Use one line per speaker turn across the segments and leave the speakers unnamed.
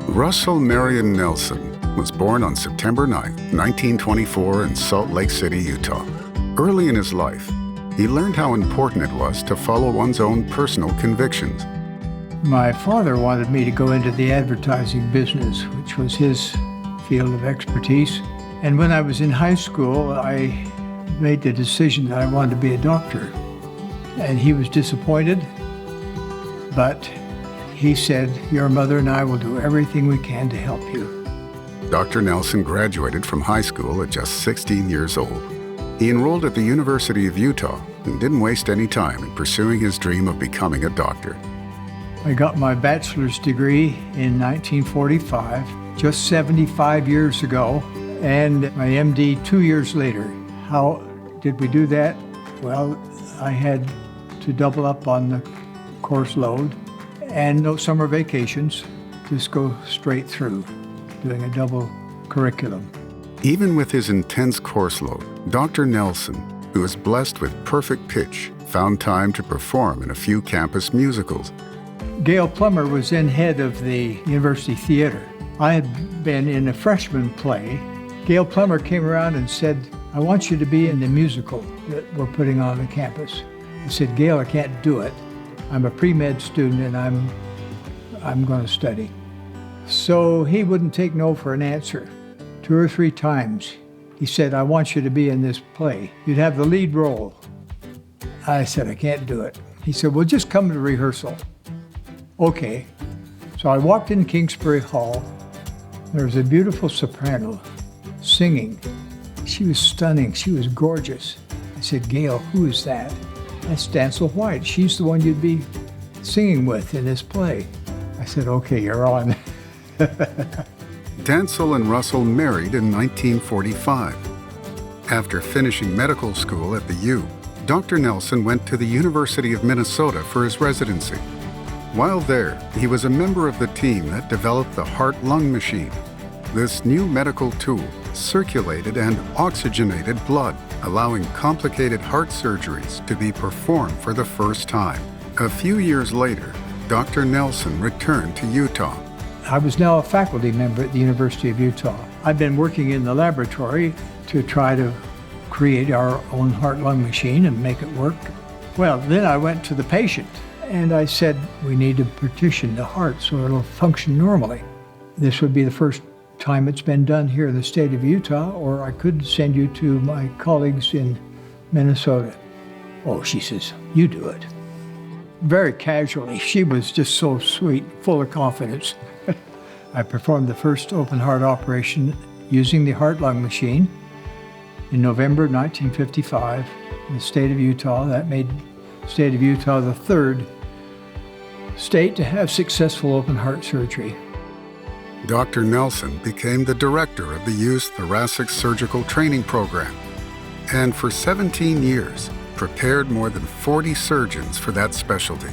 Russell Marion Nelson was born on September 9, 1924 in Salt Lake City, Utah. Early in his life, he learned how important it was to follow one's own personal convictions.
My father wanted me to go into the advertising business, which was his field of expertise. And when I was in high school, I made the decision that I wanted to be a doctor. And he was disappointed, but he said, "Your mother and I will do everything we can to help you."
Dr. Nelson graduated from high school at just 16 years old. He enrolled at the University of Utah and didn't waste any time in pursuing his dream of becoming a doctor.
I got my bachelor's degree in 1945, just 75 years ago, and my MD 2 years later. How did we do that? Well, I had to double up on the course load and no summer vacations, just go straight through, doing a double curriculum.
Even with his intense course load, Dr. Nelson, who was blessed with perfect pitch, found time to perform in a few campus musicals.
Gail Plummer was then head of the University Theater. I had been in a freshman play. Gail Plummer came around and said, "I want you to be in the musical that we're putting on the campus." I said, "Gail, I can't do it. I'm a pre-med student and I'm going to study." So he wouldn't take no for an answer. 2 or 3 times he said, "I want you to be in this play. You'd have the lead role." I said, "I can't do it." He said, "Well, just come to rehearsal." Okay. So I walked in Kingsbury Hall. There was a beautiful soprano singing. She was stunning. She was gorgeous. I said, "Gail, who is that?" "That's Dantzel W. She's the one you'd be singing with in this play." I said, "Okay, you're on."
Dantzel and Russell married in 1945. After finishing medical school at the U, Dr. Nelson went to the University of Minnesota for his residency. While there, he was a member of the team that developed the heart-lung machine. This new medical tool circulated and oxygenated blood, allowing complicated heart surgeries to be performed for the first time. A few years later, Dr. Nelson returned to Utah.
I was now a faculty member at the University of Utah. I'd been working in the laboratory to try to create our own heart-lung machine and make it work. Well, then I went to the patient and I said, "We need to partition the heart so it'll function normally. This would be the first time it's been done here in the state of Utah, or I could send you to my colleagues in Minnesota." "Oh," she says, "you do it." Very casually. She was just so sweet, full of confidence. I performed the first open heart operation using the heart-lung machine in November 1955 in the state of Utah. That made the state of Utah the 3rd state to have successful open heart surgery.
Dr. Nelson became the director of the U's Thoracic Surgical Training Program, and for 17 years, prepared more than 40 surgeons for that specialty.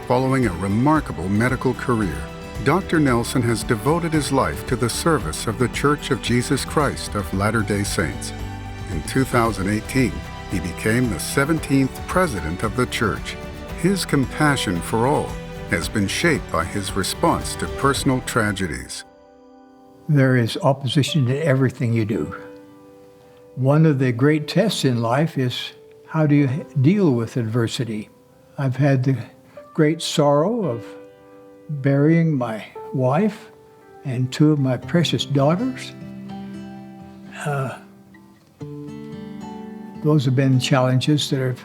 Following a remarkable medical career, Dr. Nelson has devoted his life to the service of the Church of Jesus Christ of Latter-day Saints. In 2018, he became the 17th president of the church. His compassion for all has been shaped by his response to personal tragedies.
There is opposition to everything you do. One of the great tests in life is, how do you deal with adversity? I've had the great sorrow of burying my wife and 2 of my precious daughters. Those have been challenges that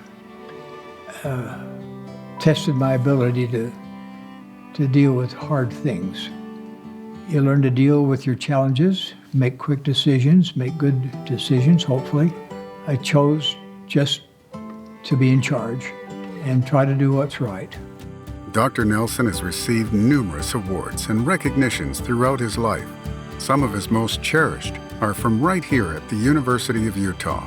have tested my ability to deal with hard things. You learn to deal with your challenges, make quick decisions, make good decisions, hopefully. I chose just to be in charge and try to do what's right.
Dr. Nelson has received numerous awards and recognitions throughout his life. Some of his most cherished are from right here at the University of Utah,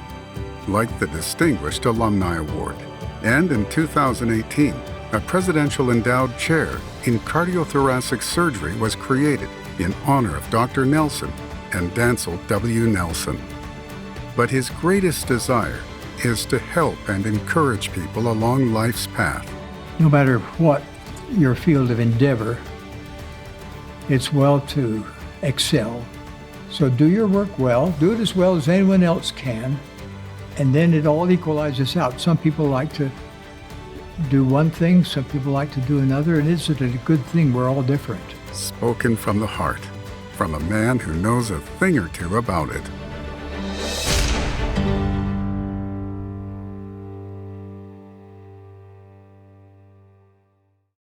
like the Distinguished Alumni Award, and in 2018, a Presidential Endowed Chair in Cardiothoracic Surgery was created in honor of Dr. Nelson and Dantzel W. Nelson. But his greatest desire is to help and encourage people along life's path.
No matter what your field of endeavor, it's well to excel. So do your work well, do it as well as anyone else can, and then it all equalizes out. Some people like to do one thing, some people like to do another, and isn't it a good thing we're all different?
Spoken from the heart, from a man who knows a thing or two about it.